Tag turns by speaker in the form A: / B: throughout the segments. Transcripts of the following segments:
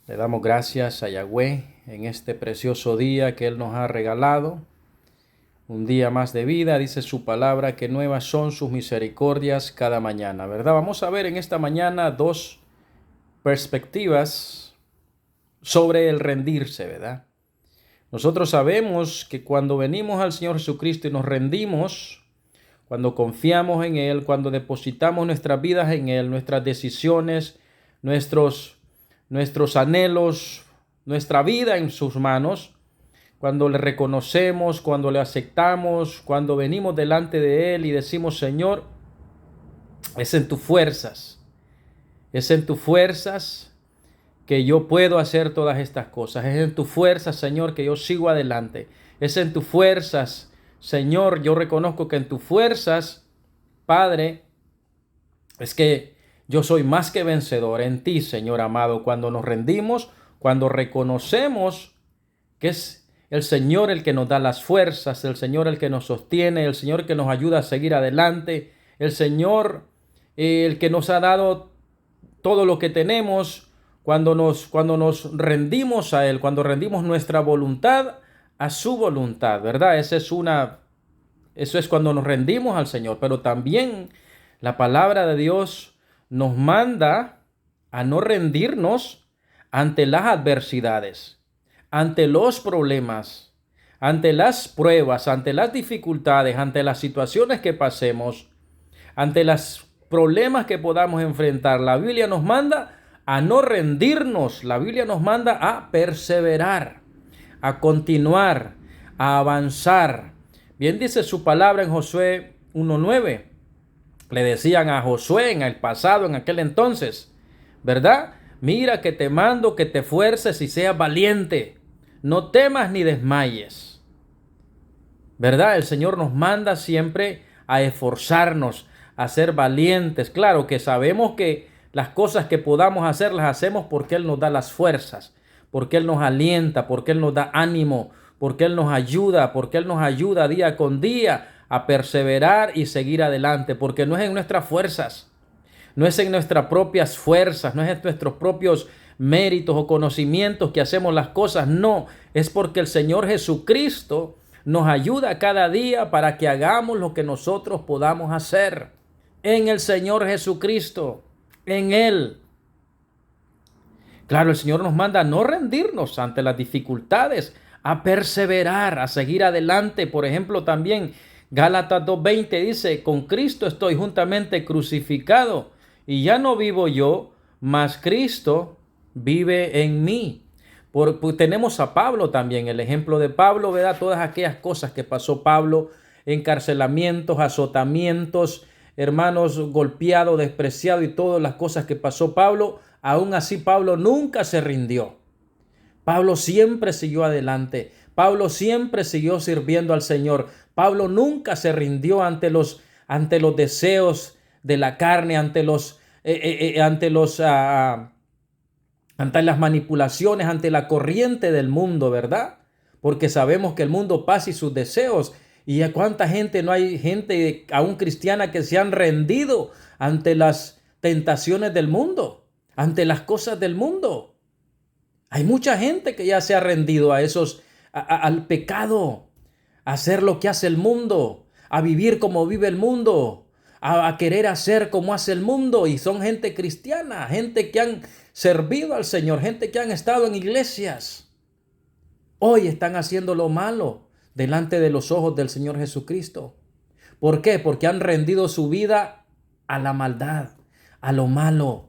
A: Le damos gracias a Yahweh en este precioso día que Él nos ha regalado. Un día más de vida, dice su palabra, que nuevas son sus misericordias cada mañana, ¿verdad? Vamos a ver en esta mañana dos perspectivas sobre el rendirse, ¿verdad? Nosotros sabemos que cuando venimos al Señor Jesucristo y nos rendimos, cuando confiamos en Él, cuando depositamos nuestras vidas en Él, nuestras decisiones, nuestros anhelos, nuestra vida en sus manos, cuando le reconocemos, cuando le aceptamos, cuando venimos delante de Él y decimos, Señor, es en tus fuerzas, es en tus fuerzas que yo puedo hacer todas estas cosas. Es en tus fuerzas, Señor, que yo sigo adelante. Es en tus fuerzas, Señor, yo reconozco que en tus fuerzas, Padre, es que yo soy más que vencedor en ti, Señor amado. Cuando nos rendimos, cuando reconocemos que es el Señor el que nos da las fuerzas, el Señor el que nos sostiene, el Señor que nos ayuda a seguir adelante, el Señor el que nos ha dado todo lo que tenemos. Cuando nos rendimos a Él, cuando rendimos nuestra voluntad a su voluntad, ¿verdad? Eso es cuando nos rendimos al Señor. Pero también la palabra de Dios nos manda a no rendirnos ante las adversidades, ante los problemas, ante las pruebas, ante las dificultades, ante las situaciones que pasemos, ante los problemas que podamos enfrentar. La Biblia nos manda a no rendirnos. La Biblia nos manda a perseverar, a continuar, a avanzar. Bien dice su palabra en Josué 1:9. Le decían a Josué en el pasado, en aquel entonces, ¿verdad? Mira que te mando que te fuerces y seas valiente. No temas ni desmayes. ¿Verdad? El Señor nos manda siempre a esforzarnos, a ser valientes. Claro que sabemos que las cosas que podamos hacer las hacemos porque Él nos da las fuerzas, porque Él nos alienta, porque Él nos da ánimo, porque Él nos ayuda día con día a perseverar y seguir adelante, porque no es en nuestras fuerzas, no es en nuestras propias fuerzas, no es en nuestros propios méritos o conocimientos que hacemos las cosas, no, es porque el Señor Jesucristo nos ayuda cada día para que hagamos lo que nosotros podamos hacer en el Señor Jesucristo. En Él. Claro, el Señor nos manda a no rendirnos ante las dificultades, a perseverar, a seguir adelante. Por ejemplo, también Gálatas 2:20 dice, con Cristo estoy juntamente crucificado y ya no vivo yo, mas Cristo vive en mí. Pues tenemos a Pablo también, el ejemplo de Pablo, ¿verdad? Todas aquellas cosas que pasó Pablo, encarcelamientos, azotamientos, hermanos, golpeado, despreciado y todas las cosas que pasó Pablo, aún así Pablo nunca se rindió. Pablo siempre siguió adelante. Pablo siempre siguió sirviendo al Señor. Pablo nunca se rindió ante los deseos de la carne, ante las manipulaciones, ante la corriente del mundo, ¿verdad? Porque sabemos que el mundo pasa y sus deseos. ¿Y a cuánta gente no hay gente aún cristiana que se han rendido ante las tentaciones del mundo, ante las cosas del mundo? Hay mucha gente que ya se ha rendido al pecado, a hacer lo que hace el mundo, a vivir como vive el mundo, a querer hacer como hace el mundo. Y son gente cristiana, gente que han servido al Señor, gente que han estado en iglesias. Hoy están haciendo lo malo delante de los ojos del Señor Jesucristo. ¿Por qué? Porque han rendido su vida a la maldad, a lo malo,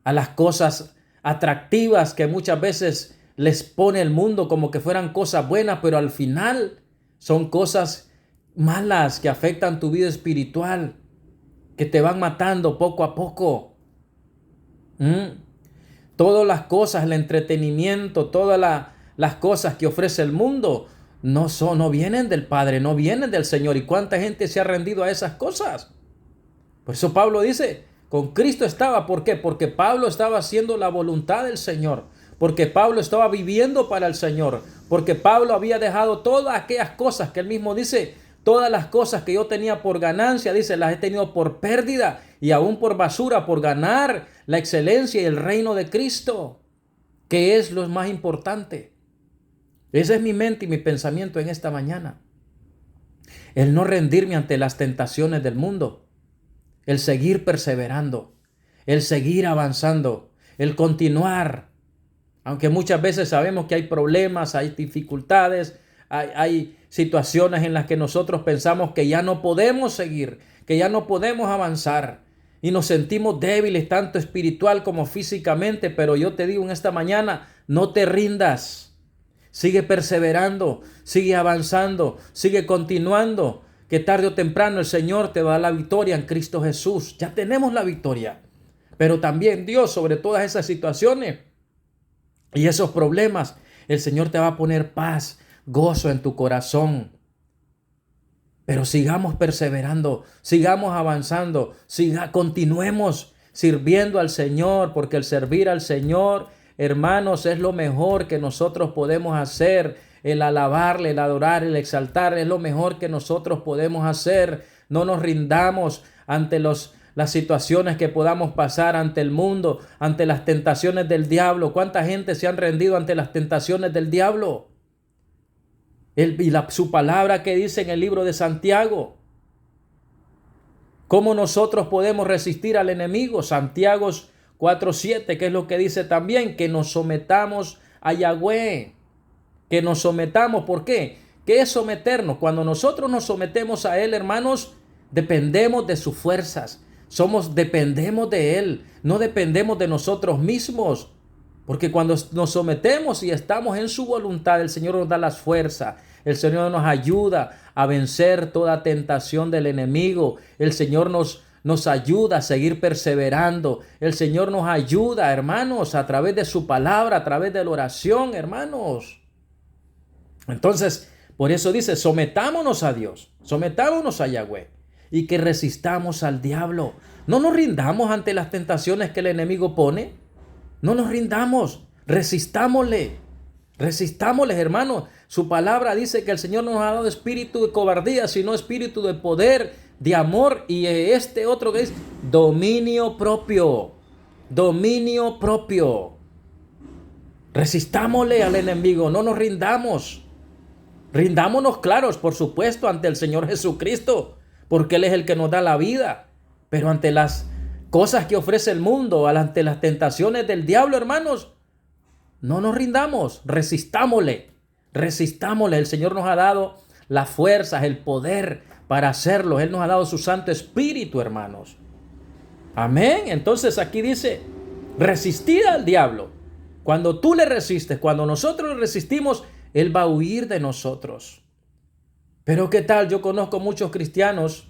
A: a las cosas atractivas que muchas veces les pone el mundo como que fueran cosas buenas, pero al final son cosas malas que afectan tu vida espiritual, que te van matando poco a poco. Todas las cosas, el entretenimiento, todas las cosas que ofrece el mundo no vienen del Padre, no vienen del Señor. ¿Y cuánta gente se ha rendido a esas cosas? Por eso Pablo dice, con Cristo estaba. ¿Por qué? Porque Pablo estaba haciendo la voluntad del Señor. Porque Pablo estaba viviendo para el Señor. Porque Pablo había dejado todas aquellas cosas que él mismo dice, todas las cosas que yo tenía por ganancia, dice, las he tenido por pérdida y aún por basura, por ganar la excelencia y el reino de Cristo. ¿Qué es lo más importante? Esa es mi mente y mi pensamiento en esta mañana. El no rendirme ante las tentaciones del mundo. El seguir perseverando. El seguir avanzando. El continuar. Aunque muchas veces sabemos que hay problemas, hay dificultades, hay situaciones en las que nosotros pensamos que ya no podemos seguir, que ya no podemos avanzar y nos sentimos débiles tanto espiritual como físicamente, pero yo te digo en esta mañana, no te rindas, sigue perseverando, sigue avanzando, sigue continuando, que tarde o temprano el Señor te va a dar la victoria en Cristo Jesús. Ya tenemos la victoria, pero también Dios sobre todas esas situaciones y esos problemas, el Señor te va a poner paz, gozo en tu corazón. Pero sigamos perseverando, sigamos avanzando, continuemos sirviendo al Señor, porque el servir al Señor, hermanos, es lo mejor que nosotros podemos hacer. El alabarle, el adorar, el exaltar, es lo mejor que nosotros podemos hacer. No nos rindamos ante las situaciones que podamos pasar ante el mundo, ante las tentaciones del diablo. ¿Cuánta gente se han rendido ante las tentaciones del diablo? Su palabra que dice en el libro de Santiago. ¿Cómo nosotros podemos resistir al enemigo? Santiago 4:7, que es lo que dice también, que nos sometamos a Yahweh. Que nos sometamos, ¿por qué? ¿Qué es someternos? Cuando nosotros nos sometemos a Él, hermanos, dependemos de sus fuerzas. Dependemos de Él, no dependemos de nosotros mismos. Porque cuando nos sometemos y estamos en su voluntad, el Señor nos da las fuerzas. El Señor nos ayuda a vencer toda tentación del enemigo. El Señor nos ayuda a seguir perseverando. El Señor nos ayuda, hermanos, a través de su palabra, a través de la oración, hermanos. Entonces, por eso dice, sometámonos a Dios, sometámonos a Yahweh y que resistamos al diablo. No nos rindamos ante las tentaciones que el enemigo pone. No nos rindamos, resistámosle, hermanos. Su palabra dice que el Señor no nos ha dado espíritu de cobardía, sino espíritu de poder, de amor y este otro que es dominio propio. Dominio propio. Resistámosle al enemigo, no nos rindamos. Rindámonos, claros, por supuesto, ante el Señor Jesucristo, porque Él es el que nos da la vida. Pero ante las cosas que ofrece el mundo, ante las tentaciones del diablo, hermanos, no nos rindamos, resistámosle. El Señor nos ha dado las fuerzas, el poder para hacerlo. Él nos ha dado su Santo Espíritu, hermanos. Amén. Entonces aquí dice, resistir al diablo. Cuando tú le resistes, cuando nosotros le resistimos, Él va a huir de nosotros. Pero ¿qué tal? Yo conozco muchos cristianos,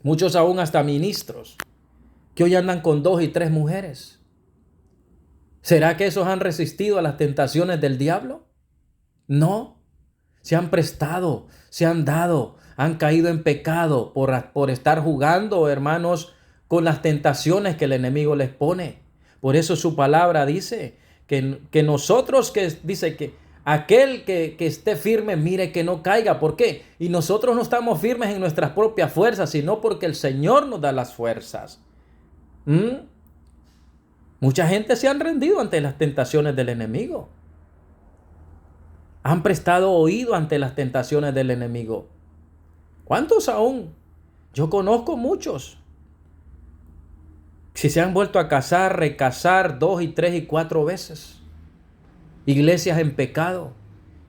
A: muchos aún hasta ministros, que hoy andan con 2 y 3 mujeres. ¿Será que esos han resistido a las tentaciones del diablo? No. Se han prestado, se han dado, han caído en pecado por estar jugando, hermanos, con las tentaciones que el enemigo les pone. Por eso su palabra dice que nosotros, dice que aquel que esté firme, mire que no caiga. ¿Por qué? Y nosotros no estamos firmes en nuestras propias fuerzas, sino porque el Señor nos da las fuerzas. Mucha gente se han rendido ante las tentaciones del enemigo. Han prestado oído ante las tentaciones del enemigo. ¿Cuántos aún? Yo conozco muchos. Si se han vuelto a casar, recasar 2 y 3 y 4 veces. Iglesias en pecado.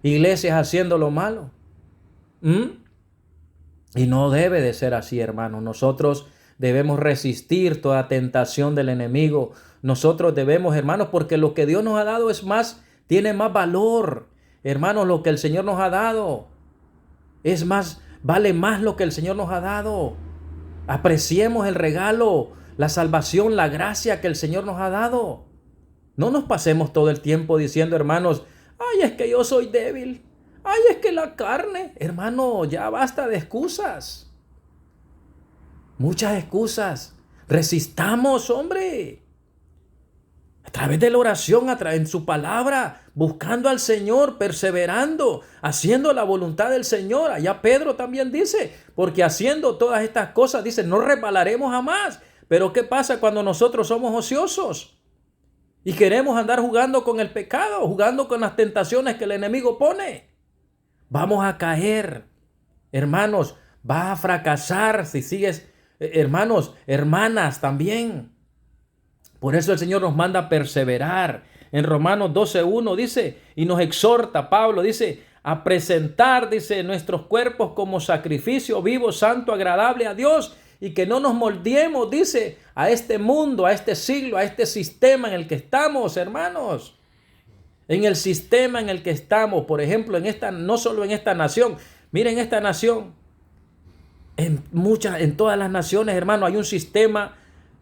A: Iglesias haciendo lo malo. Y no debe de ser así, hermanos. Nosotros debemos resistir toda tentación del enemigo. Nosotros debemos, hermanos, porque lo que Dios nos ha dado es más, tiene más valor. Hermanos, lo que el Señor nos ha dado es más, vale más lo que el Señor nos ha dado. Apreciemos el regalo, la salvación, la gracia que el Señor nos ha dado. No nos pasemos todo el tiempo diciendo, hermanos, ay, es que yo soy débil. Ay, es que la carne. Hermano, ya basta de excusas. Muchas excusas. Resistamos, hombre. A través de la oración, en su palabra, buscando al Señor, perseverando, haciendo la voluntad del Señor. Allá Pedro también dice, porque haciendo todas estas cosas, dice, no resbalaremos jamás. Pero ¿qué pasa cuando nosotros somos ociosos? Y queremos andar jugando con el pecado, jugando con las tentaciones que el enemigo pone. Vamos a caer. Hermanos, vas a fracasar si sigues, hermanos, hermanas también. Por eso el Señor nos manda a perseverar. En Romanos 12:1 dice, y nos exhorta, Pablo dice, a presentar, dice, nuestros cuerpos como sacrificio vivo, santo, agradable a Dios, y que no nos moldeemos, dice, a este mundo, a este siglo, a este sistema en el que estamos, hermanos. En el sistema en el que estamos, por ejemplo, no solo en esta nación, miren esta nación, en todas las naciones, hermano, hay un sistema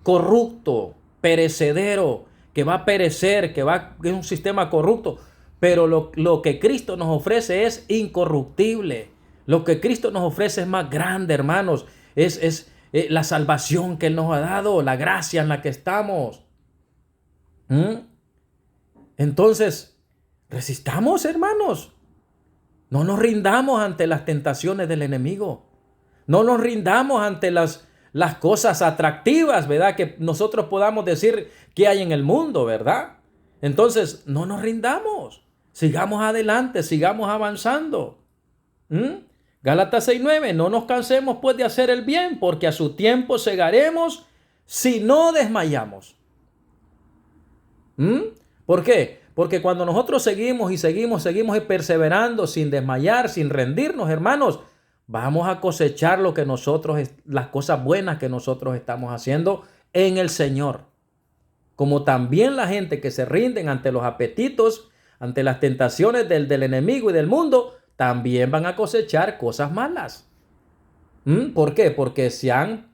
A: corrupto, perecedero, que va a perecer, que es un sistema corrupto. Pero lo que Cristo nos ofrece es incorruptible. Lo que Cristo nos ofrece es más grande, hermanos. Es la salvación que Él nos ha dado, la gracia en la que estamos. Entonces, resistamos, hermanos. No nos rindamos ante las tentaciones del enemigo. No nos rindamos ante las cosas atractivas, ¿verdad? Que nosotros podamos decir que hay en el mundo, ¿verdad? Entonces, no nos rindamos. Sigamos adelante, sigamos avanzando. Gálatas 6:9, no nos cansemos pues de hacer el bien, porque a su tiempo segaremos si no desmayamos. ¿Por qué? Porque cuando nosotros seguimos perseverando sin desmayar, sin rendirnos, hermanos, vamos a cosechar las cosas buenas que nosotros estamos haciendo en el Señor. Como también la gente que se rinden ante los apetitos, ante las tentaciones del enemigo y del mundo, también van a cosechar cosas malas. ¿Por qué? Porque se han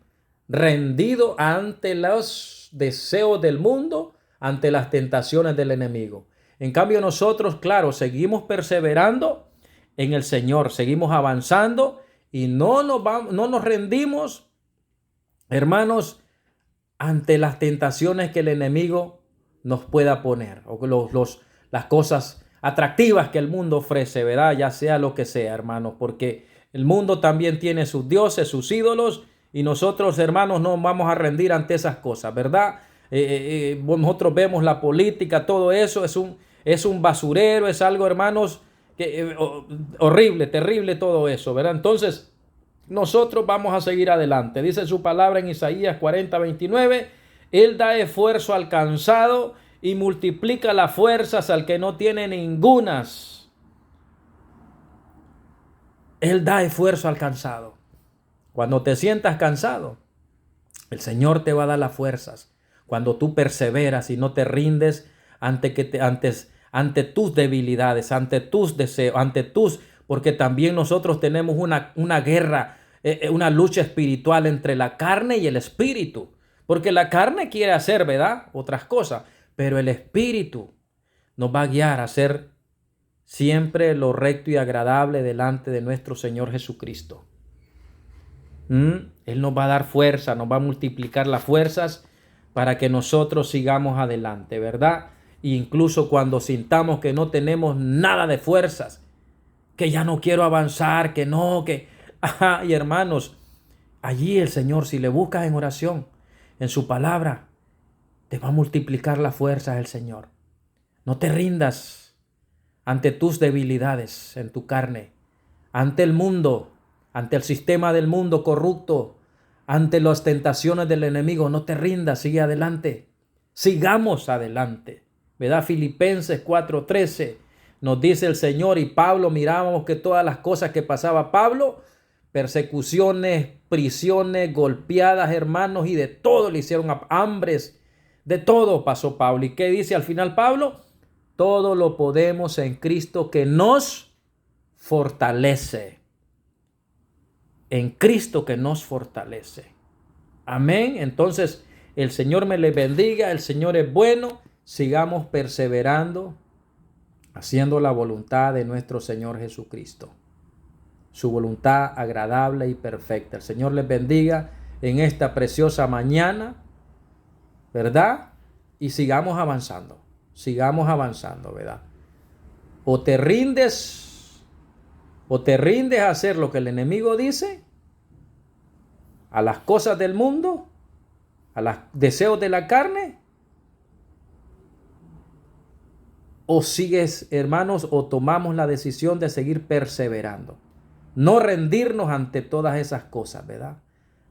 A: rendido ante los deseos del mundo, ante las tentaciones del enemigo. En cambio nosotros, claro, seguimos perseverando en el Señor, seguimos avanzando y no nos rendimos, hermanos, ante las tentaciones que el enemigo nos pueda poner, o las cosas atractivas que el mundo ofrece, ¿verdad? Ya sea lo que sea, hermanos, porque el mundo también tiene sus dioses, sus ídolos, y nosotros, hermanos, no vamos a rendir ante esas cosas, ¿verdad? Nosotros vemos la política, todo eso es un basurero, es algo, hermanos, horrible, terrible todo eso, ¿verdad? Entonces, nosotros vamos a seguir adelante. Dice su palabra en Isaías 40:29, Él da esfuerzo al cansado y multiplica las fuerzas al que no tiene ningunas. Él da esfuerzo al cansado. Cuando te sientas cansado, el Señor te va a dar las fuerzas. Cuando tú perseveras y no te rindes ante tus debilidades, ante tus deseos, porque también nosotros tenemos una guerra, una lucha espiritual entre la carne y el espíritu. Porque la carne quiere hacer, ¿verdad?, otras cosas, pero el espíritu nos va a guiar a hacer siempre lo recto y agradable delante de nuestro Señor Jesucristo. Él nos va a dar fuerza, nos va a multiplicar las fuerzas para que nosotros sigamos adelante, ¿verdad? E incluso cuando sintamos que no tenemos nada de fuerzas, que ya no quiero avanzar, y hermanos, allí el Señor, si le buscas en oración, en su palabra, te va a multiplicar las fuerzas el Señor. No te rindas ante tus debilidades en tu carne, ante el mundo, ante el sistema del mundo corrupto, ante las tentaciones del enemigo. No te rindas, sigue adelante. Sigamos adelante, ¿verdad? Filipenses 4:13 nos dice el Señor, y Pablo, mirábamos que todas las cosas que pasaba Pablo, persecuciones, prisiones, golpeadas, hermanos, y de todo le hicieron, hambres, de todo pasó Pablo. ¿Y qué dice al final Pablo? Todo lo podemos en Cristo que nos fortalece. En Cristo que nos fortalece. Amén. Entonces, el Señor me le bendiga. El Señor es bueno. Sigamos perseverando, haciendo la voluntad de nuestro Señor Jesucristo. Su voluntad agradable y perfecta. El Señor les bendiga en esta preciosa mañana, ¿verdad? Y sigamos avanzando, ¿verdad? O te rindes a hacer lo que el enemigo dice, a las cosas del mundo, a los deseos de la carne, o sigues, hermanos, o tomamos la decisión de seguir perseverando. No rendirnos ante todas esas cosas, ¿verdad?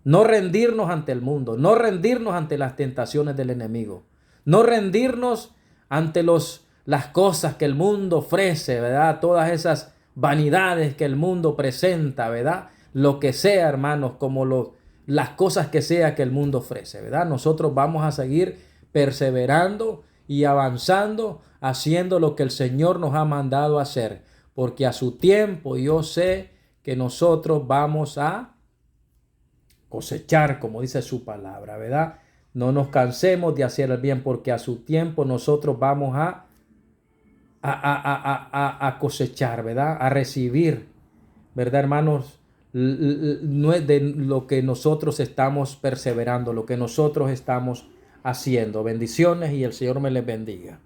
A: No rendirnos ante el mundo, no rendirnos ante las tentaciones del enemigo, no rendirnos ante las cosas que el mundo ofrece, ¿verdad? Todas esas vanidades que el mundo presenta, ¿verdad? Lo que sea, hermanos, como las cosas que sea que el mundo ofrece, ¿verdad? Nosotros vamos a seguir perseverando y avanzando, haciendo lo que el Señor nos ha mandado a hacer, porque a su tiempo yo sé que nosotros vamos a cosechar, como dice su palabra, ¿verdad? No nos cansemos de hacer el bien, porque a su tiempo nosotros vamos a cosechar, ¿verdad? A recibir, ¿verdad, hermanos? No es de lo que nosotros estamos perseverando, lo que nosotros estamos haciendo. Bendiciones y el Señor me les bendiga.